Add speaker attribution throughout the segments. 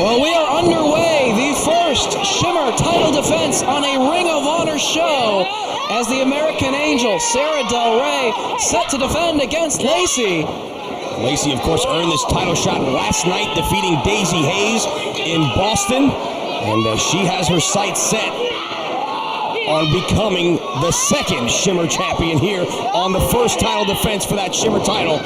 Speaker 1: Well, we are underway. The first Shimmer title defense on a Ring of Honor show as the American Angel, Sara Del Rey, set to defend against Lacy.
Speaker 2: Lacy, of course, earned this title shot last night, defeating Daisy Hayes in Boston. And she has her sights set on becoming the second Shimmer champion here on the first title defense for that Shimmer title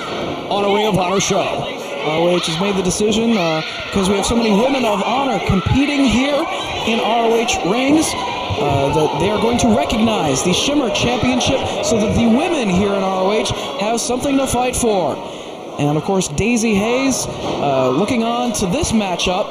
Speaker 2: on a Ring of Honor show.
Speaker 1: ROH has made the decision because we have so many women of honor competing here in ROH rings that they are going to recognize the Shimmer Championship so that the women here in ROH have something to fight for. And of course, Daisy Hayes looking on to this matchup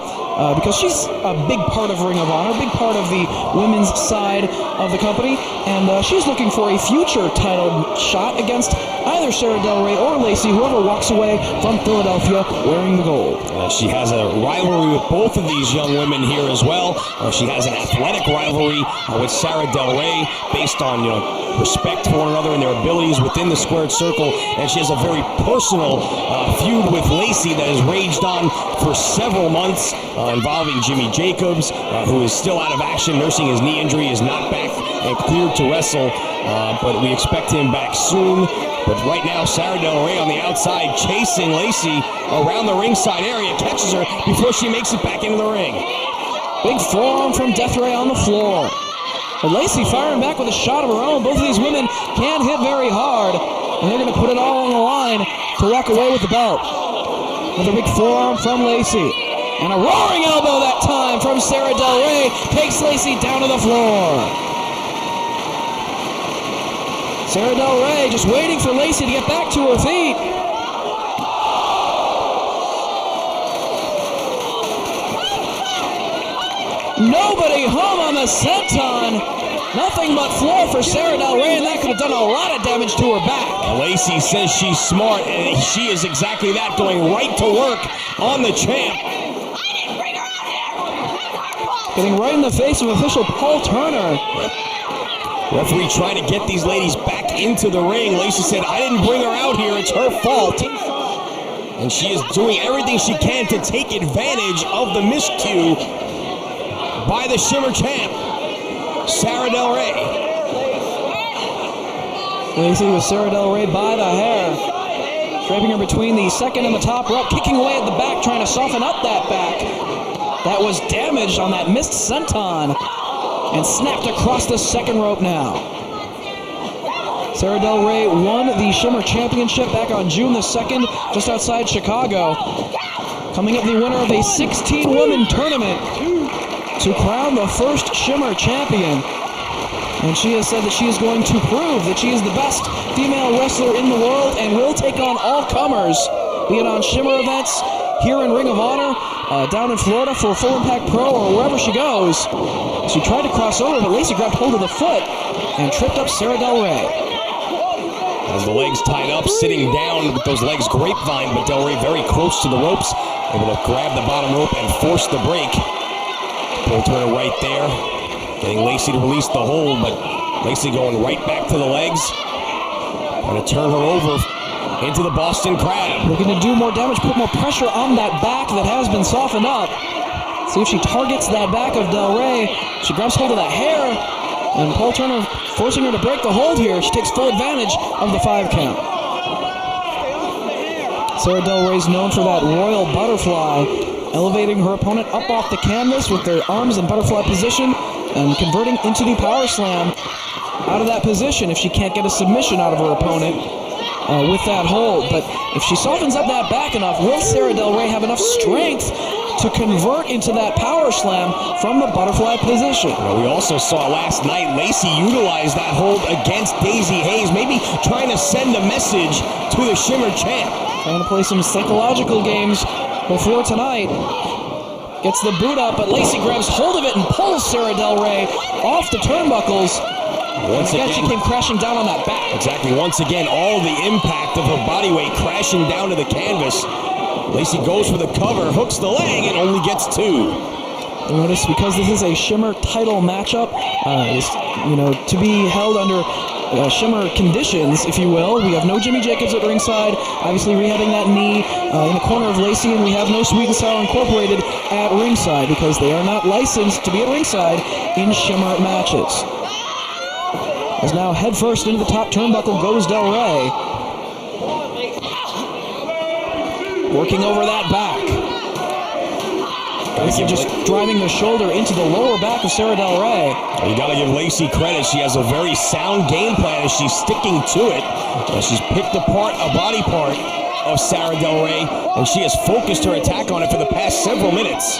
Speaker 1: because she's a big part of Ring of Honor, big part of the women's side of the company, and she's looking for a future title shot against either Sara Del Rey or Lacy, whoever walks away from Philadelphia wearing the gold.
Speaker 2: She has a rivalry with both of these young women here as well. She has an athletic rivalry with Sara Del Rey based on respect for one another and their abilities within the squared circle, and she has a very personal feud with Lacy that has raged on for several months, involving Jimmy Jacobs, who is still out of action, nursing his knee injury, is not back and cleared to wrestle, but we expect him back soon. But right now, Sara Del Rey on the outside chasing Lacy around the ringside area, catches her before she makes it back into the ring.
Speaker 1: Big forearm from Death Ray on the floor. But Lacy firing back with a shot of her own. Both of these women can't hit very hard, and they're going to put it all on the line to walk away with the belt. Another big forearm from Lacy. And a roaring elbow that time from Sara Del Rey takes Lacy down to the floor. Sara Del Rey just waiting for Lacy to get back to her feet. Nobody home on the senton. Nothing but floor for Sara Del Rey, and that could have done a lot of damage to her back.
Speaker 2: Lacy says she's smart, and she is exactly that, going right to work on the champ.
Speaker 1: Getting right in the face of official Paul Turner.
Speaker 2: Referee trying to get these ladies back into the ring. Lacy said, I didn't bring her out here, it's her fault. And she is doing everything she can to take advantage of the miscue by the Shimmer champ, Sara Del Rey.
Speaker 1: Lacy with Sara Del Rey by the hair. Draping her between the second and the top rope, kicking away at the back, trying to soften up that back. That was damaged on that missed senton and snapped across the second rope now. Sara Del Rey won the Shimmer Championship back on June the 2nd, just outside Chicago. Coming up the winner of a 16-woman tournament to crown the first Shimmer champion. And she has said that she is going to prove that she is the best female wrestler in the world and will take on all comers, be it on Shimmer events, here in Ring of Honor, down in Florida for Full Impact Pro, or wherever she goes. She tried to cross over, but Lacy grabbed hold of the foot and tripped up Sara Del Rey.
Speaker 2: As the legs tied up, sitting down with those legs grapevine, but Del Rey very close to the ropes, able to grab the bottom rope and force the break. Pull Turner right there, getting Lacy to release the hold, but Lacy going right back to the legs. Going to turn her over into the Boston Crab.
Speaker 1: Looking to do more damage, put more pressure on that back that has been softened up. See if she targets that back of Del Rey. She grabs hold of that hair, and Paul Turner forcing her to break the hold here. She takes full advantage of the 5 count. Sara Del Rey's known for that royal butterfly, elevating her opponent up off the canvas with their arms in butterfly position and converting into the power slam out of that position if she can't get a submission out of her opponent with that hold. But if she softens up that back enough, will Sara Del Rey have enough strength to convert into that power slam from the butterfly position?
Speaker 2: Well, we also saw last night Lacy utilize that hold against Daisy Hayes, maybe trying to send a message to the Shimmer champ.
Speaker 1: Trying to play some psychological games before tonight. Gets the boot up, but Lacy grabs hold of it and pulls Sara Del Rey off the turnbuckles. Once again, she came crashing down on that back.
Speaker 2: Exactly. Once again, all the impact of her body weight crashing down to the canvas. Lacy goes for the cover, hooks the leg, and only gets 2.
Speaker 1: Notice, because this is a Shimmer title matchup, to be held under Shimmer conditions, if you will. We have no Jimmy Jacobs at ringside, obviously rehabbing that knee in the corner of Lacy, and we have no Sweet and Sour Incorporated at ringside because they are not licensed to be at ringside in Shimmer matches. As now head first into the top turnbuckle goes Del Rey. Working over that back. Lacy just driving the shoulder into the lower back of Sara Del Rey.
Speaker 2: You got to give Lacy credit. She has a very sound game plan and she's sticking to it. She's picked apart a body part of Sara Del Rey and she has focused her attack on it for the past several minutes.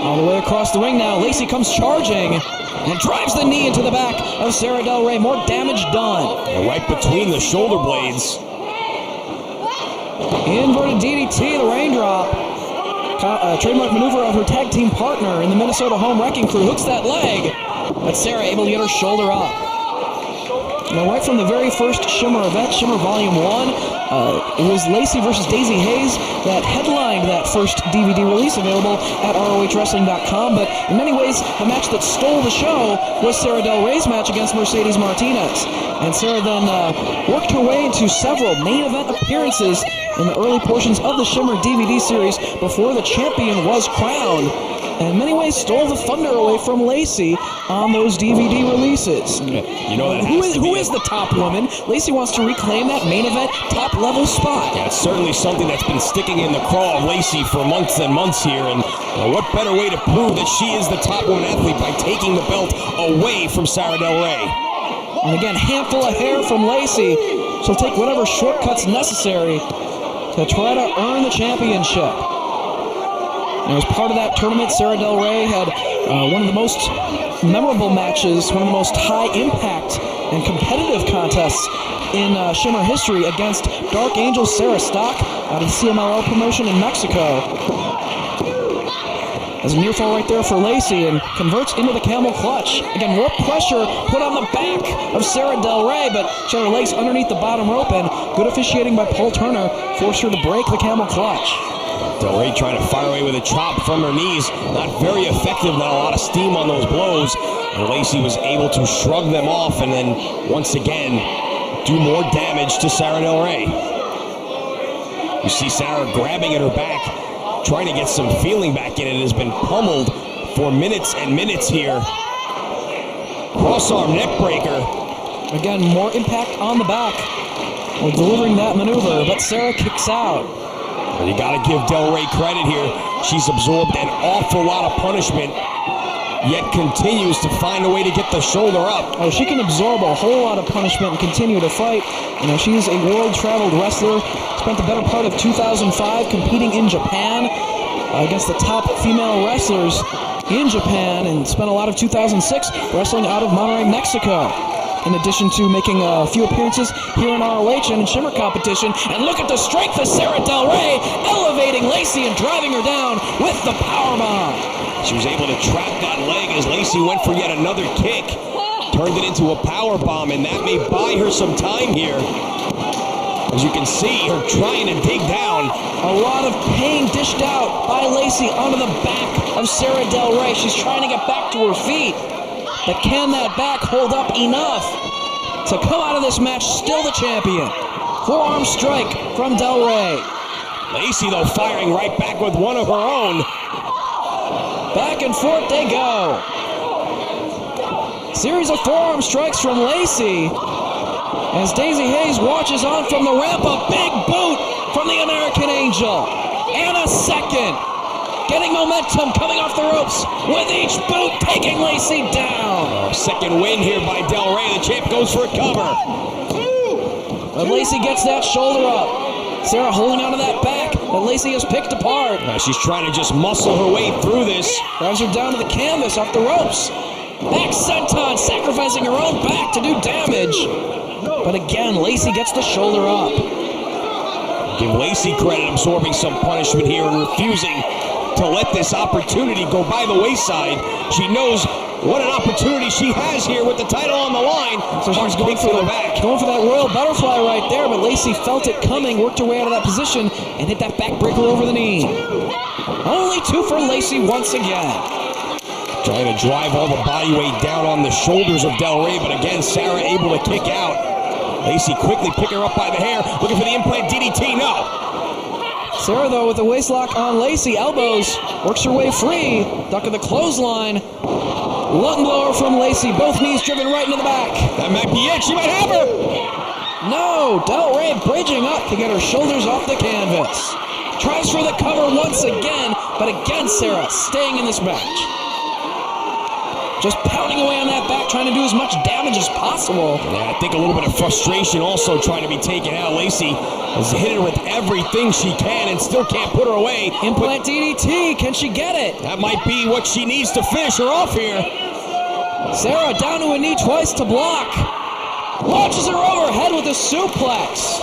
Speaker 1: All the way across the ring now, Lacy comes charging and drives the knee into the back of Sara Del Rey. More damage done.
Speaker 2: And right between the shoulder blades.
Speaker 1: Inverted DDT, the raindrop. Trademark maneuver of her tag team partner in the Minnesota Home Wrecking Crew. Hooks that leg, but Sara able to get her shoulder up. Now, right from the very first Shimmer event, Shimmer Volume 1, it was Lacy versus Daisy Hayes that headlined that first DVD release available at ROHWrestling.com, but in many ways, the match that stole the show was Sara Del Rey's match against Mercedes Martinez. And Sara then worked her way into several main event appearances in the early portions of the Shimmer DVD series before the champion was crowned, and in many ways stole the thunder away from Lacy on those DVD releases.
Speaker 2: You know that
Speaker 1: who is the top woman? Lacy wants to reclaim that main event top level spot.
Speaker 2: Yeah, it's certainly something that's been sticking in the craw of Lacy for months and months here, and what better way to prove that she is the top woman athlete by taking the belt away from Sara Del Rey.
Speaker 1: And again, handful of hair from Lacy. She'll take whatever shortcuts necessary to try to earn the championship. And as part of that tournament, Sara Del Rey had one of the most memorable matches, one of the most high-impact and competitive contests in Shimmer history against Dark Angel Sarah Stock out of the CMLL promotion in Mexico. There's a near fall right there for Lacy and converts into the camel clutch. Again, more pressure put on the back of Sara Del Rey, but she had her legs underneath the bottom rope, and good officiating by Paul Turner forced her to break the camel clutch.
Speaker 2: Del Rey trying to fire away with a chop from her knees. Not very effective, not a lot of steam on those blows. And Lacy was able to shrug them off and then once again do more damage to Sara Del Rey. You see Sara grabbing at her back, trying to get some feeling back in it. Has been pummeled for minutes and minutes here. Cross-arm neck breaker.
Speaker 1: Again, more impact on the back while delivering that maneuver, but Sara kicks out.
Speaker 2: But you got to give Del Rey credit here. She's absorbed an awful lot of punishment, yet continues to find a way to get the shoulder up.
Speaker 1: Oh, she can absorb a whole lot of punishment and continue to fight. You know, she's a world-traveled wrestler. Spent the better part of 2005 competing in Japan against the top female wrestlers in Japan, and spent a lot of 2006 wrestling out of Monterrey, Mexico. In addition to making a few appearances here in ROH and in Shimmer competition. And look at the strength of Sara Del Rey, elevating Lacy and driving her down with the powerbomb.
Speaker 2: She was able to trap that leg as Lacy went for yet another kick. Turned it into a powerbomb, and that may buy her some time here. As you can see, her trying to dig down.
Speaker 1: A lot of pain dished out by Lacy onto the back of Sara Del Rey. She's trying to get back to her feet. But can that back hold up enough to come out of this match still the champion? Forearm strike from Del Rey.
Speaker 2: Lacy, though, firing right back with one of her own.
Speaker 1: Back and forth they go. Series of forearm strikes from Lacy. As Daisy Hayes watches on from the ramp, a big boot from the American Angel. And a second. Getting momentum, coming off the ropes with each boot taking Lacy down.
Speaker 2: Second win here by Del Rey. The champ goes for a cover.
Speaker 1: But Lacy gets that shoulder up. Sara holding onto that back that Lacy has picked apart.
Speaker 2: She's trying to just muscle her way through this.
Speaker 1: Drives her down to the canvas off the ropes. Back senton, sacrificing her own back to do damage. But again, Lacy gets the shoulder up.
Speaker 2: Give Lacy credit, absorbing some punishment here and refusing to let this opportunity go by the wayside. She knows what an opportunity she has here with the title on the line.
Speaker 1: So she's going for the back. Going for that royal butterfly right there, but Lacy felt it coming, worked her way out of that position, and hit that backbreaker over the knee. Only two for Lacy once again.
Speaker 2: Trying to drive all the body weight down on the shoulders of Del Rey, but again, Sara able to kick out. Lacey quickly picking her up by the hair, looking for the implant DDT, no.
Speaker 1: Sara, though, with the waist lock on Lacey, elbows, works her way free, duck of the clothesline. Lung blower from Lacey, both knees driven right into the back.
Speaker 2: That might be it, she might have her.
Speaker 1: No, Del Rey bridging up to get her shoulders off the canvas. Tries for the cover once again, but again, Sara staying in this match. Just pounding away on that back, trying to do as much damage as possible.
Speaker 2: Yeah, I think a little bit of frustration also trying to be taken out. Lacey has hit her with everything she can and still can't put her away.
Speaker 1: Implant DDT, can she get it?
Speaker 2: That might be what she needs to finish her off here.
Speaker 1: Sara down to a knee twice to block. Launches her overhead with a suplex.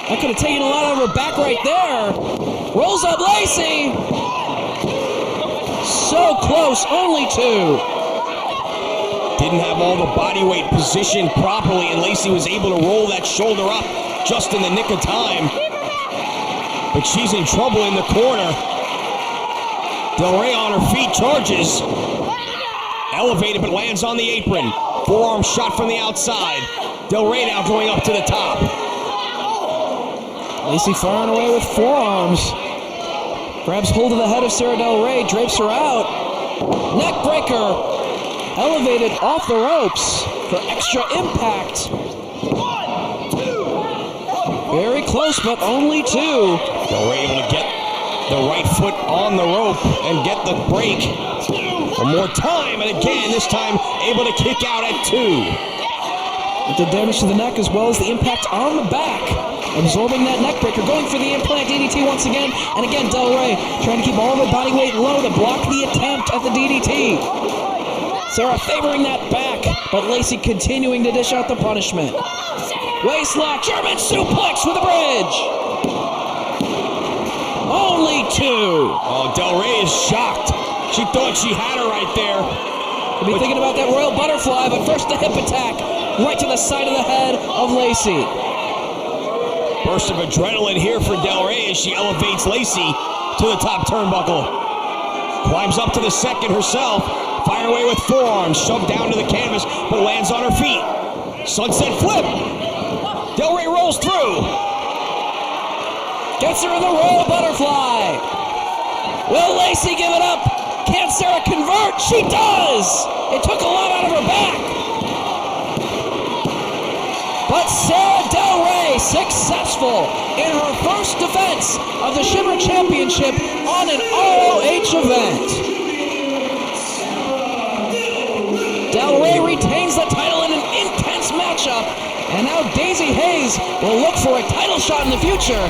Speaker 1: That could have taken a lot out of her back right there. Rolls up Lacey. So close, only two.
Speaker 2: Didn't have all the body weight positioned properly, and Lacey was able to roll that shoulder up just in the nick of time. But she's in trouble in the corner. Del Rey on her feet, charges. Elevated, but lands on the apron. Forearm shot from the outside. Del Rey now going up to the top.
Speaker 1: Lacey firing away with forearms. Grabs hold of the head of Sara Del Rey, drapes her out. Neck breaker. Elevated off the ropes for extra impact. Very close, but only two.
Speaker 2: Del Rey able to get the right foot on the rope and get the break. One more time, and again, this time able to kick out at two.
Speaker 1: It did damage to the neck as well as the impact on the back. Absorbing that neck breaker, going for the implant DDT once again. And again, Del Rey trying to keep all of her body weight low to block the attempt at the DDT. Sara favoring that back, but Lacey continuing to dish out the punishment. Waist lock, German suplex with a bridge. Only two.
Speaker 2: Oh, Del Rey is shocked. She thought she had her right there.
Speaker 1: Could be thinking about that royal butterfly, but first the hip attack, right to the side of the head of Lacey.
Speaker 2: Burst of adrenaline here for Del Rey as she elevates Lacey to the top turnbuckle. Climbs up to the second herself. Fire away with forearms, shoved down to the canvas, but lands on her feet. Sunset flip. Del Rey rolls through.
Speaker 1: Gets her in the royal butterfly. Will Lacey give it up? Can Sara convert? She does! It took a lot out of her back. But Sara Del Rey successful in her first defense of the Shimmer Championship on an ROH event. Del Rey retains the title in an intense matchup, and now Daisy Hayes will look for a title shot in the future.